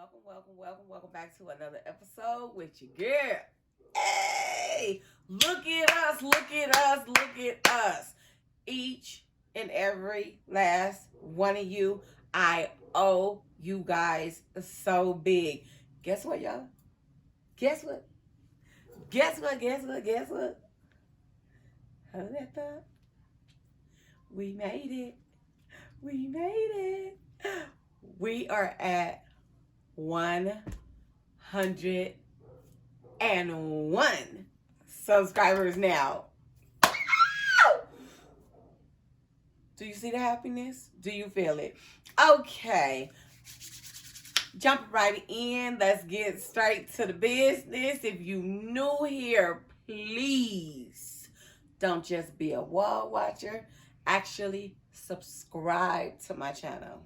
Welcome back to another episode with your girl. Hey, look at us, look at us, look at us. Each and every last one of you, I owe you guys so big. Guess what, y'all? Guess what? Guess what? Hold that thought. We made it. We are at 101 subscribers now. Do you see the happiness? Do you feel it? Okay. Jump right in. Let's get straight to the business. If you new here, please don't just be a wall watcher. Actually, subscribe to my channel.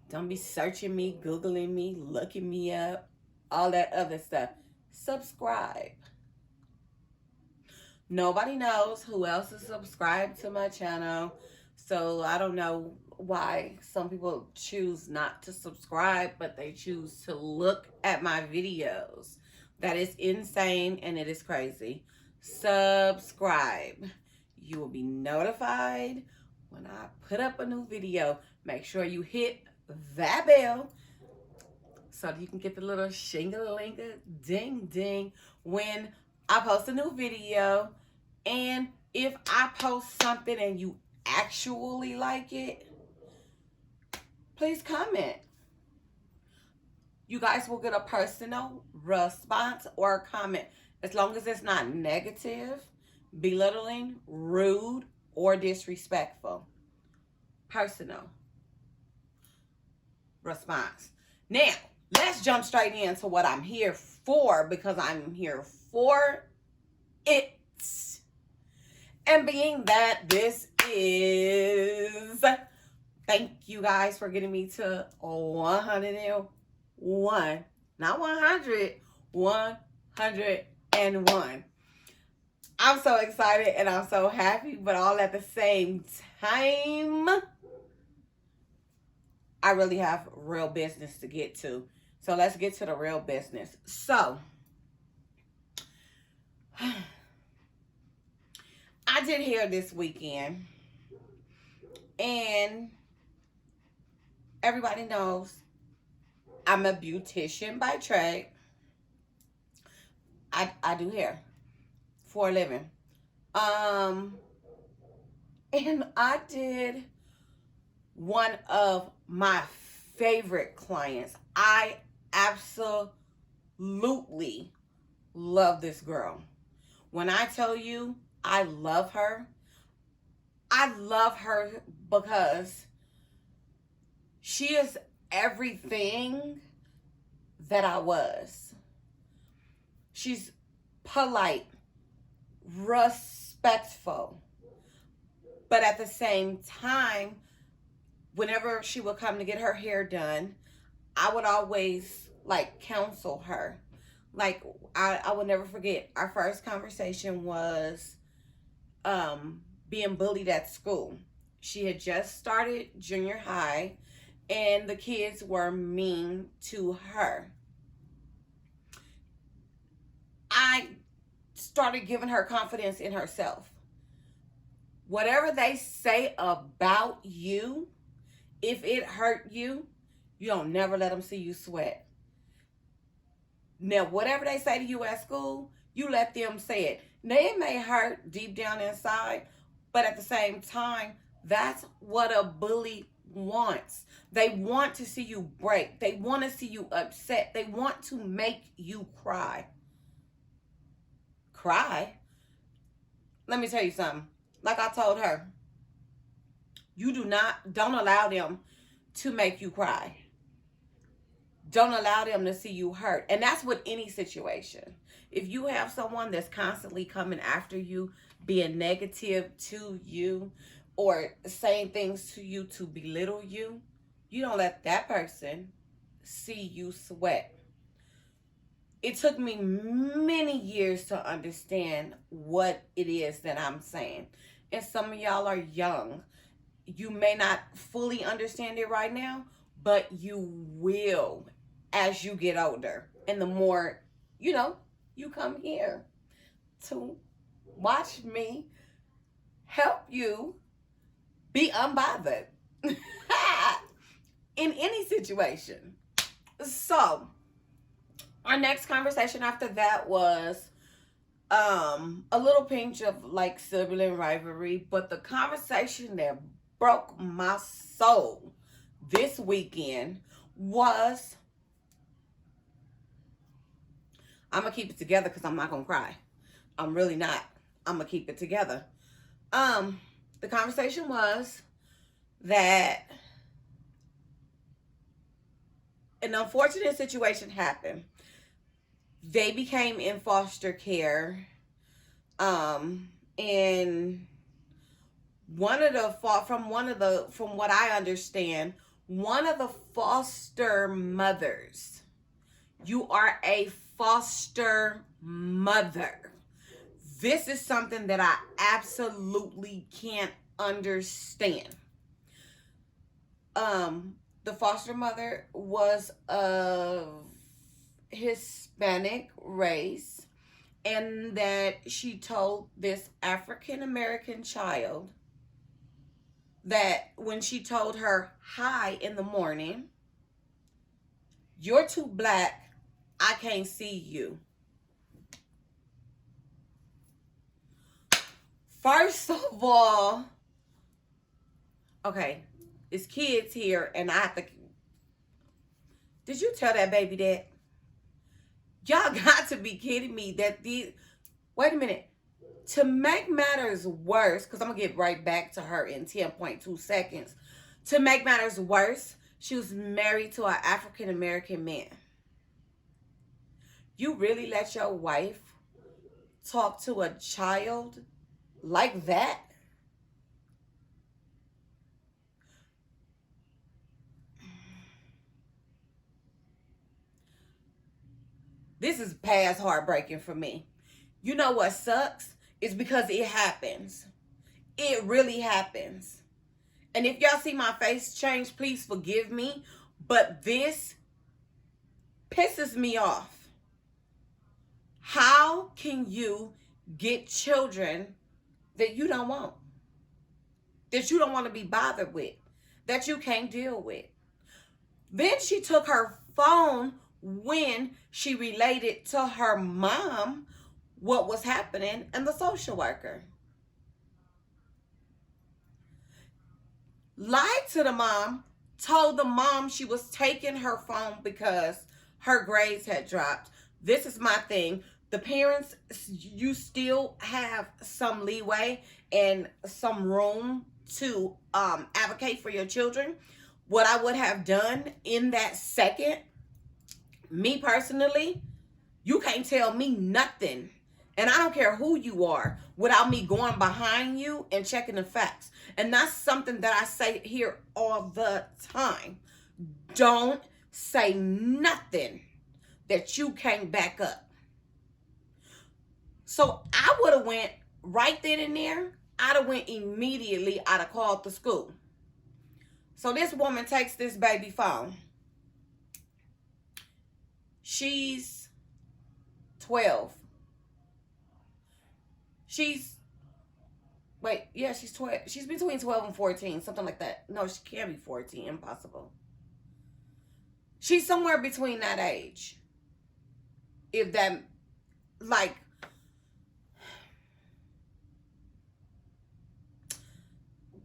Don't be searching me, Googling me, looking me up, all that other stuff. Subscribe. Nobody knows who else is subscribed to my channel, so I don't know why some people choose not to subscribe, but they choose to look at my videos. That is insane and it is crazy. Subscribe. You will be notified when I put up a new video. Make sure you hit that bell so that you can get the little shing-a-ling-a ding ding when I post a new video. And if I post something and you actually like it, please comment. You guys will get a personal response or a comment, as long as it's not negative, belittling, rude, or disrespectful. Personal response. Now, let's jump straight into what I'm here for, because I'm here for it. And being that this is, thank you guys for getting me to 101, not 100, 101. I'm so excited and I'm so happy, but all at the same time, I really have real business to get to. So let's get to the real business. So, I did hair this weekend, and everybody knows I'm a beautician by trade. I do hair for a living. And I did one of my favorite clients. I absolutely love this girl. When I tell you I love her because she is everything that I was. She's polite, respectful, but at the same time, whenever she would come to get her hair done, I would always counsel her. I will never forget, our first conversation was being bullied at school. She had just started junior high and the kids were mean to her. I started giving her confidence in herself. Whatever they say about you, if it hurt you, you don't never let them see you sweat. Now, whatever they say to you at school, you let them say it. Now, it may hurt deep down inside, but at the same time, that's what a bully wants. They want to see you break. They want to see you upset. They want to make you cry. Cry? Let me tell you something. Like I told her, don't allow them to make you cry. Don't allow them to see you hurt. And that's with any situation. If you have someone that's constantly coming after you, being negative to you, or saying things to you to belittle you, you don't let that person see you sweat. It took me many years to understand what it is that I'm saying. And some of y'all are young. You may not fully understand it right now, but you will as you get older. And the more, you come here to watch me help you be unbothered in any situation. So, our next conversation after that was a little pinch of like sibling rivalry, but the conversation that broke my soul this weekend was, I'm gonna keep it together because I'm not gonna cry. I'm really not. I'm gonna keep it together. The conversation was that an unfortunate situation happened. They became in foster care, and from what I understand, one of the foster mothers. You are a foster mother. This is something that I absolutely can't understand. The foster mother was of Hispanic race, and that she told this African American child that when she told her hi in the morning, "You're too black, I can't see you." First of all, okay, it's kids here, and I have to. Did you tell that baby that? Y'all got to be kidding me that these. Wait a minute. To make matters worse, because I'm going to get right back to her in 10.2 seconds. To make matters worse, she was married to an African American man. You really let your wife talk to a child like that? This is past heartbreaking for me. You know what sucks? It's because it happens. It really happens. And if y'all see my face change, please forgive me. But this pisses me off. How can you get children that you don't want? That you don't want to be bothered with? That you can't deal with? Then she took her phone when she related to her mom what was happening and the social worker. Lied to the mom, told the mom she was taking her phone because her grades had dropped. This is my thing. The parents, you still have some leeway and some room to advocate for your children. What I would have done in that second, me personally, you can't tell me nothing. And I don't care who you are without me going behind you and checking the facts. And that's something that I say here all the time. Don't say nothing that you can't back up. So I would have went right then and there. I'd have went immediately. I'd have called the school. So this woman takes this baby phone. She's 12. She's 12. She's between 12 and 14, something like that. No, she can't be 14. Impossible. She's somewhere between that age. If that, like,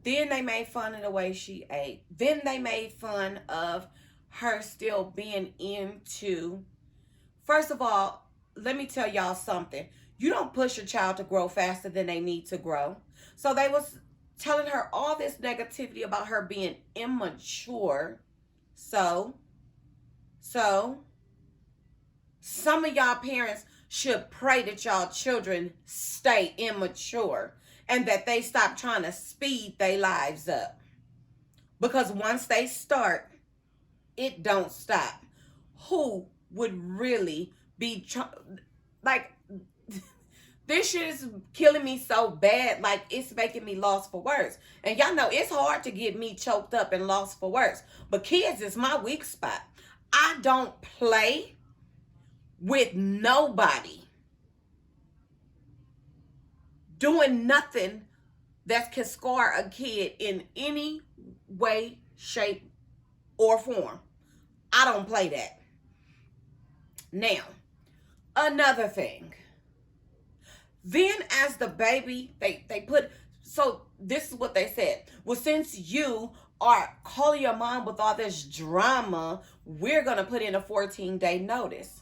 then they made fun of the way she ate. Then they made fun of her still being into. First of all, let me tell y'all something. You don't push a child to grow faster than they need to grow. So they was telling her all this negativity about her being immature. So some of y'all parents should pray that y'all children stay immature and that they stop trying to speed their lives up. Because once they start, it don't stop. Who would really be like This shit is killing me so bad, like it's making me lost for words. And y'all know it's hard to get me choked up and lost for words. But kids is my weak spot. I don't play with nobody doing nothing that can scar a kid in any way, shape, or form. I don't play that. Now, another thing. Then as the baby, they put, so this is what they said. Well, since you are calling your mom with all this drama, we're going to put in a 14-day notice.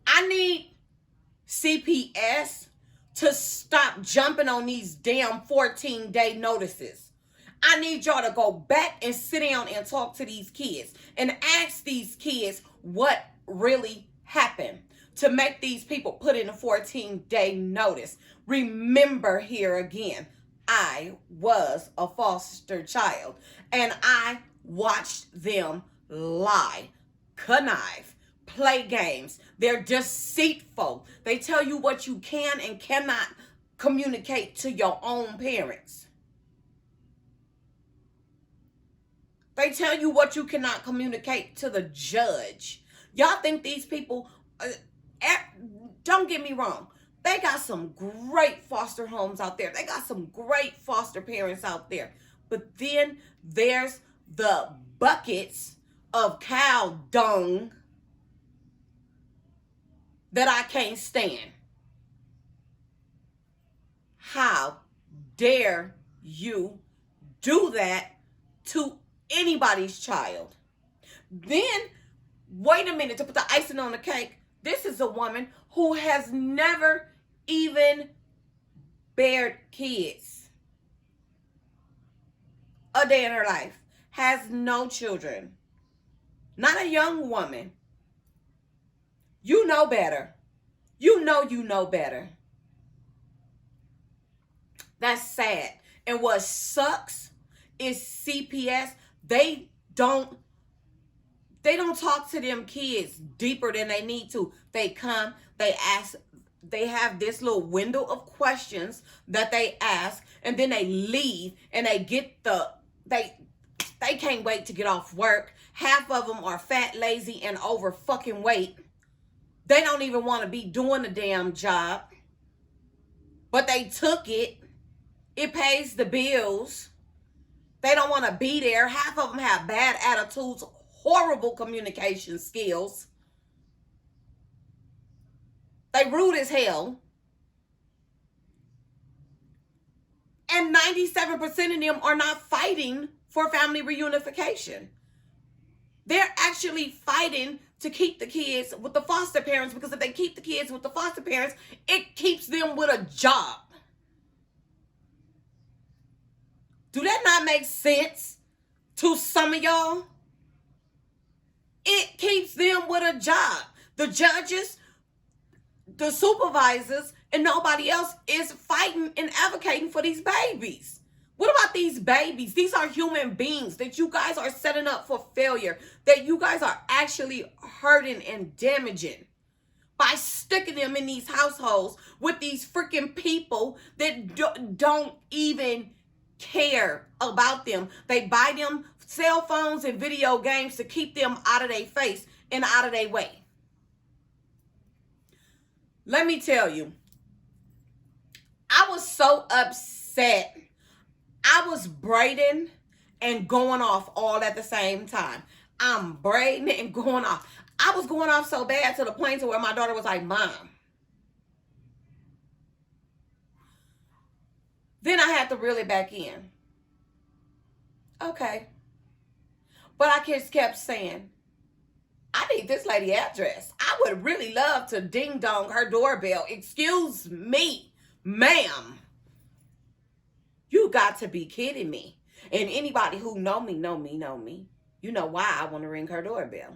I need CPS to stop jumping on these damn 14-day notices. I need y'all to go back and sit down and talk to these kids and ask these kids what really happened to make these people put in a 14-day notice. Remember here again, I was a foster child and I watched them lie, connive, play games. They're deceitful. They tell you what you can and cannot communicate to your own parents. They tell you what you cannot communicate to the judge. Y'all think these people, don't get me wrong, they got some great foster homes out there. They got some great foster parents out there. But then there's the buckets of cow dung that I can't stand. How dare you do that to anybody's child? Then, wait a minute, to put the icing on the cake, this is a woman who has never even bared kids a day in her life, has no children, not a young woman. You know better. You know better. That's sad. And what sucks is CPS, they don't talk to them kids deeper than they need to. They come, they ask, they have this little window of questions that they ask, and then they leave and they get they can't wait to get off work. Half of them are fat, lazy, and over fucking weight. They don't even want to be doing the damn job. But they took it. It pays the bills. They don't want to be there. Half of them have bad attitudes, horrible communication skills. They rude as hell. And 97% of them are not fighting for family reunification. They're actually fighting to keep the kids with the foster parents, because if they keep the kids with the foster parents, it keeps them with a job. Do that not make sense to some of y'all? It keeps them with a job. The judges, the supervisors, and nobody else is fighting and advocating for these babies. What about these babies? These are human beings that you guys are setting up for failure, that you guys are actually hurting and damaging by sticking them in these households with these freaking people that don't even care about them. They buy them cell phones and video games to keep them out of their face and out of their way. Let me tell you, I was so upset. I was braiding and going off all at the same time. I'm braiding and going off. I was going off so bad to the point to where my daughter was like, Mom. Then I had to reel it back in. Okay. But I just kept saying, I need this lady address. I would really love to ding dong her doorbell. Excuse me, ma'am. You got to be kidding me. And anybody who know me. You know why I want to ring her doorbell.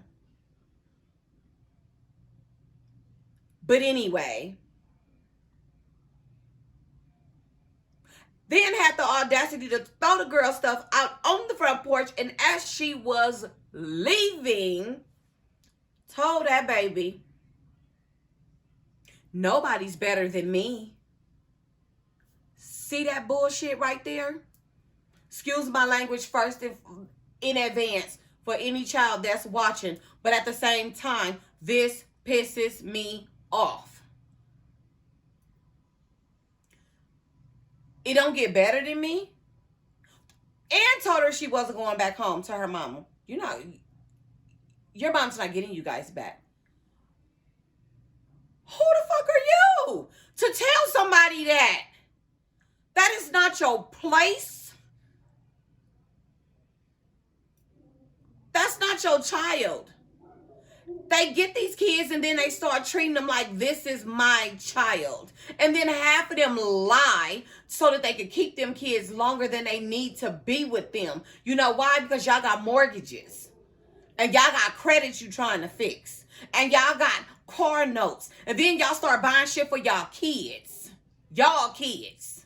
But anyway, then had the audacity to throw the girl stuff out on the front porch, and as she was leaving, told that baby, Nobody's better than me. See that bullshit right there? Excuse my language first in advance for any child that's watching. But at the same time, this pisses me off. It don't get better than me. And told her she wasn't going back home to her mama. You know, your mom's not getting you guys back. Who the fuck are you to tell somebody that? That is not your place. That's not your child. They get these kids and then they start treating them like this is my child. And then half of them lie so that they can keep them kids longer than they need to be with them. You know why? Because y'all got mortgages. And y'all got credits you trying to fix. And y'all got car notes. And then y'all start buying shit for y'all kids. Y'all kids.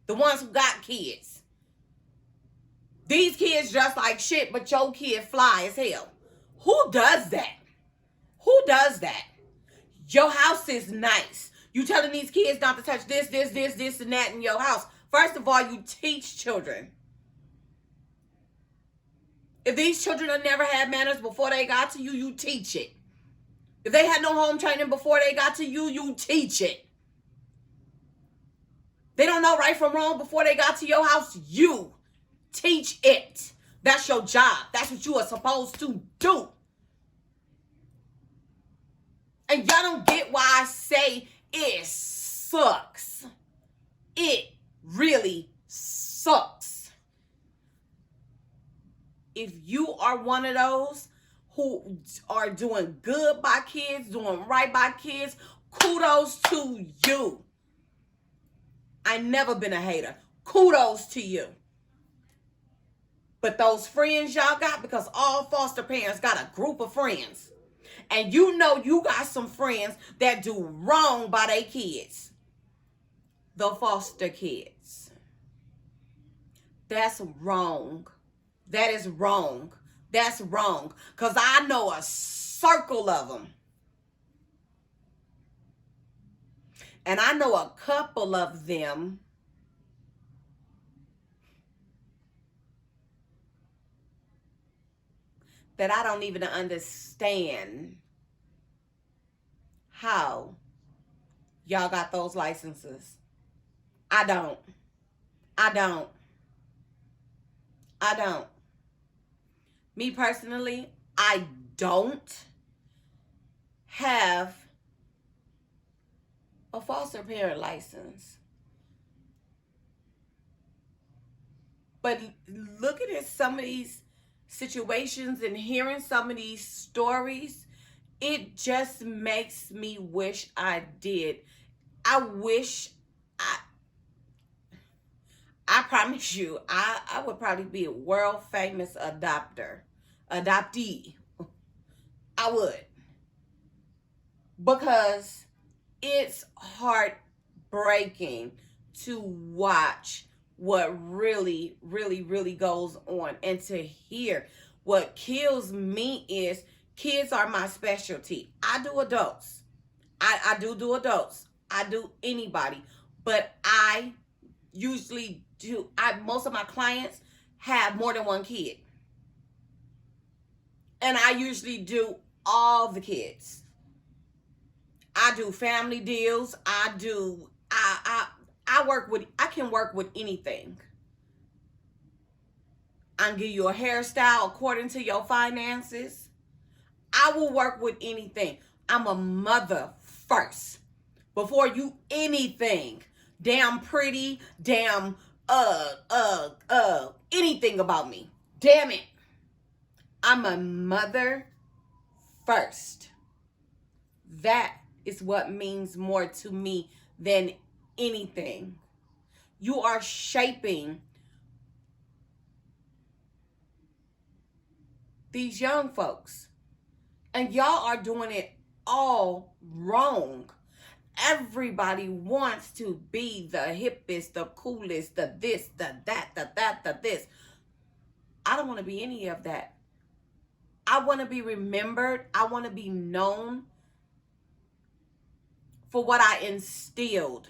The ones who got kids. These kids dress like shit, but your kid fly as hell. Who does that? Who does that? Your house is nice. You telling these kids not to touch this, and that in your house. First of all, you teach children. If these children have never had manners before they got to you, you teach it. If they had no home training before they got to you, you teach it. They don't know right from wrong before they got to your house, you teach it. That's your job. That's what you are supposed to do. And y'all don't get why I say it sucks. It really sucks. If you are one of those who are doing good by kids, doing right by kids, kudos to you. I never been a hater. Kudos to you. But those friends y'all got, because all foster parents got a group of friends. And you know you got some friends that do wrong by their kids. The foster kids. That's wrong. That is wrong. That's wrong. Because I know a circle of them. And I know a couple of them that I don't even understand how y'all got those licenses. I don't. Me personally, I don't have a foster parent license. But looking at some of these situations and hearing some of these stories, it just makes me wish I did. I wish I promise you, I would probably be a world famous adoptee. I would. Because it's heartbreaking to watch what really, really, really goes on, and to hear. What kills me is kids are my specialty. I do adults. I do adults. I do anybody. But I usually do, most of my clients have more than one kid. And I usually do all the kids. I do family deals. I can work with anything. I can give you a hairstyle according to your finances. I will work with anything. I'm a mother first. Before you anything. Damn pretty, damn anything about me. Damn it. I'm a mother first. That is what means more to me than anything. You are shaping these young folks. And y'all are doing it all wrong. Everybody wants to be the hippest, the coolest, the this, the that, the this. I don't want to be any of that. I want to be remembered. I want to be known for what I instilled,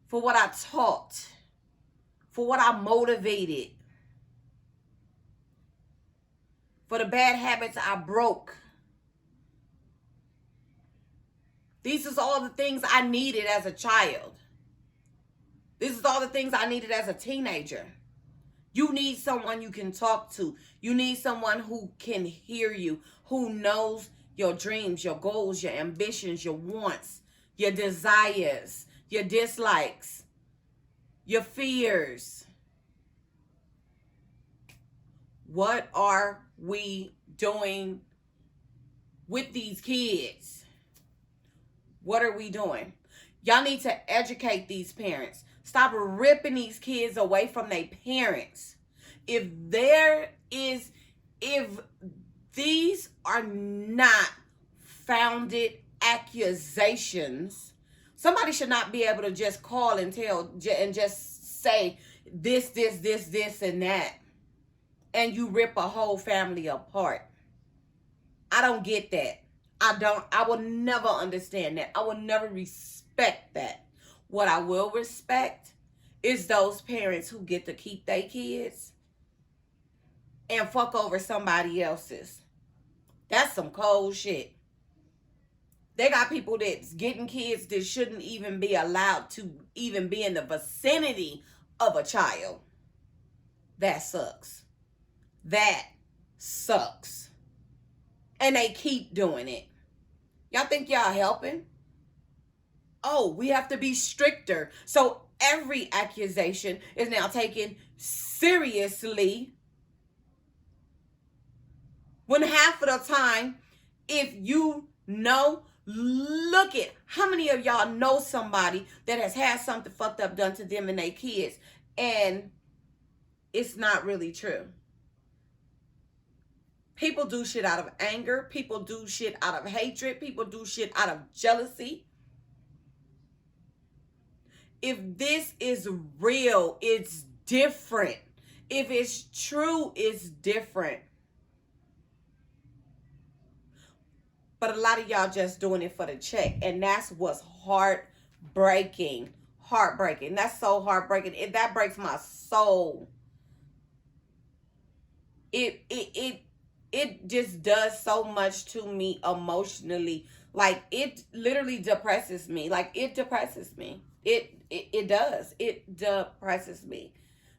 for what I taught, for what I motivated, for the bad habits I broke. These is all the things I needed as a child. This is all the things I needed as a teenager. You need someone you can talk to. You need someone who can hear you, who knows your dreams, your goals, your ambitions, your wants, your desires, your dislikes, your fears. What are we doing with these kids? What are we doing? Y'all need to educate these parents. Stop ripping these kids away from their parents. If these are not founded accusations, somebody should not be able to just call and tell and just say this, and that, and you rip a whole family apart. I don't get that. I will never understand that. I will never respect that. What I will respect is those parents who get to keep their kids and fuck over somebody else's. That's some cold shit. They got people that's getting kids that shouldn't even be allowed to even be in the vicinity of a child. That sucks. That sucks. And they keep doing it. Y'all think y'all helping? Oh, we have to be stricter. So every accusation is now taken seriously. When half of the time, if you know, look at how many of y'all know somebody that has had something fucked up done to them and their kids, and it's not really true. People do shit out of anger. People do shit out of hatred. People do shit out of jealousy. If this is real, it's different. If it's true, it's different. But a lot of y'all just doing it for the check. And that's what's heartbreaking. Heartbreaking. That's so heartbreaking. That breaks my soul. It just does so much to me emotionally. Like, it literally depresses me. Like, it depresses me. It does. It depresses me.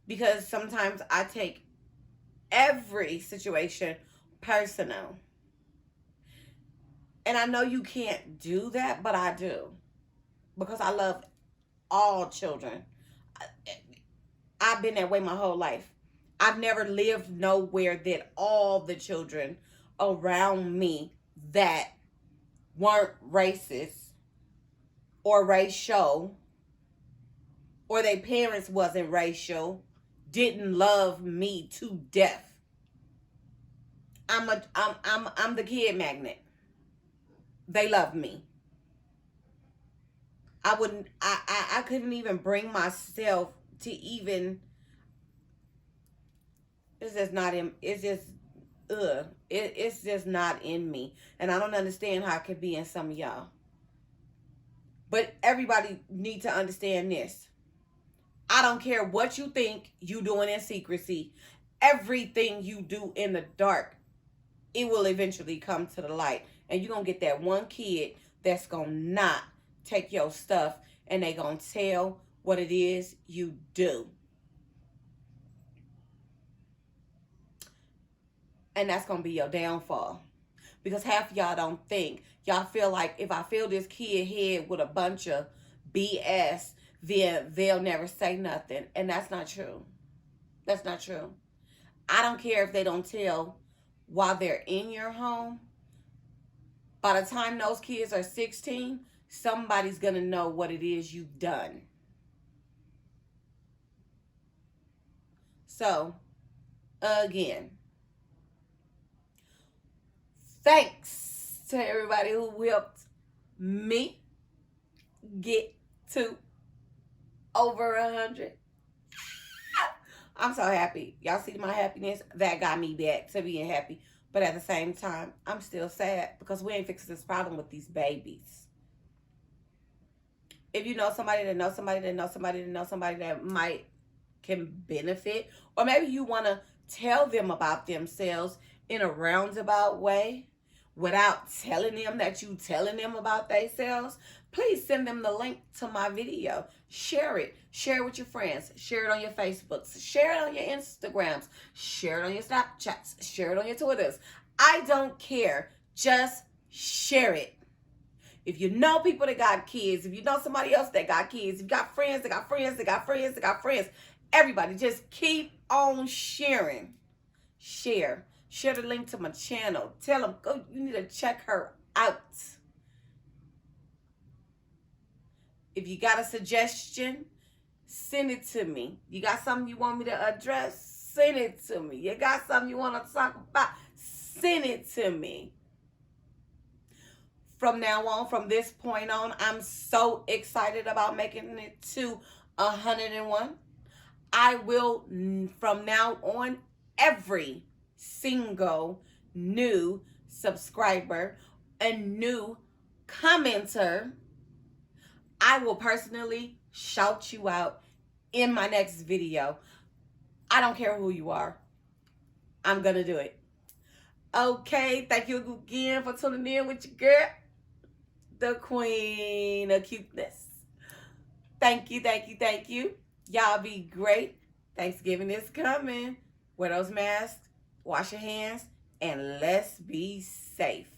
Because sometimes I take every situation personal. And I know you can't do that, but I do. Because I love all children. I've been that way my whole life. I've never lived nowhere that all the children around me that weren't racist or racial, or their parents wasn't racial, didn't love me to death. I'm the kid magnet. They love me. I couldn't even bring myself to even. It's just not in. It's just it's just not in me, and I don't understand how it could be in some of y'all. But everybody need to understand this. I don't care what you think you doing in secrecy. Everything you do in the dark, it will eventually come to the light. And you're going to get that one kid that's going to not take your stuff, and they going to tell what it is you do. And that's going to be your downfall. Because half of y'all don't think. Y'all feel like if I fill this kid head with a bunch of BS, then they'll never say nothing. And that's not true. That's not true. I don't care if they don't tell while they're in your home. By the time those kids are 16, somebody's going to know what it is you've done. So, again, thanks to everybody who helped me get to over 100. I'm so happy. Y'all see my happiness? That got me back to being happy. But at the same time, I'm still sad because we ain't fixing this problem with these babies. If you know somebody that knows somebody that knows somebody that knows somebody that might can benefit, or maybe you want to tell them about themselves in a roundabout way without telling them that you telling them about themselves, please send them the link to my video. Share it. Share it with your friends. Share it on your Facebooks. Share it on your Instagrams. Share it on your Snapchats. Share it on your Twitters. I don't care. Just share it. If you know people that got kids, if you know somebody else that got kids, if you got friends that got friends that got friends that got friends, everybody just keep on sharing. Share. Share the link to my channel. Tell them, go, you need to check her out. If you got a suggestion, send it to me. You got something you want me to address, send it to me. You got something you want to talk about, send it to me. From now on, from this point on, I'm so excited about making it to 101. I will, from now on, every single new subscriber and new commenter, I will personally shout you out in my next video. I don't care who you are. I'm going to do it. Okay, thank you again for tuning in with your girl, the Queen of Cuteness. Thank you, thank you, thank you. Y'all be great. Thanksgiving is coming. Wear those masks, wash your hands, and let's be safe.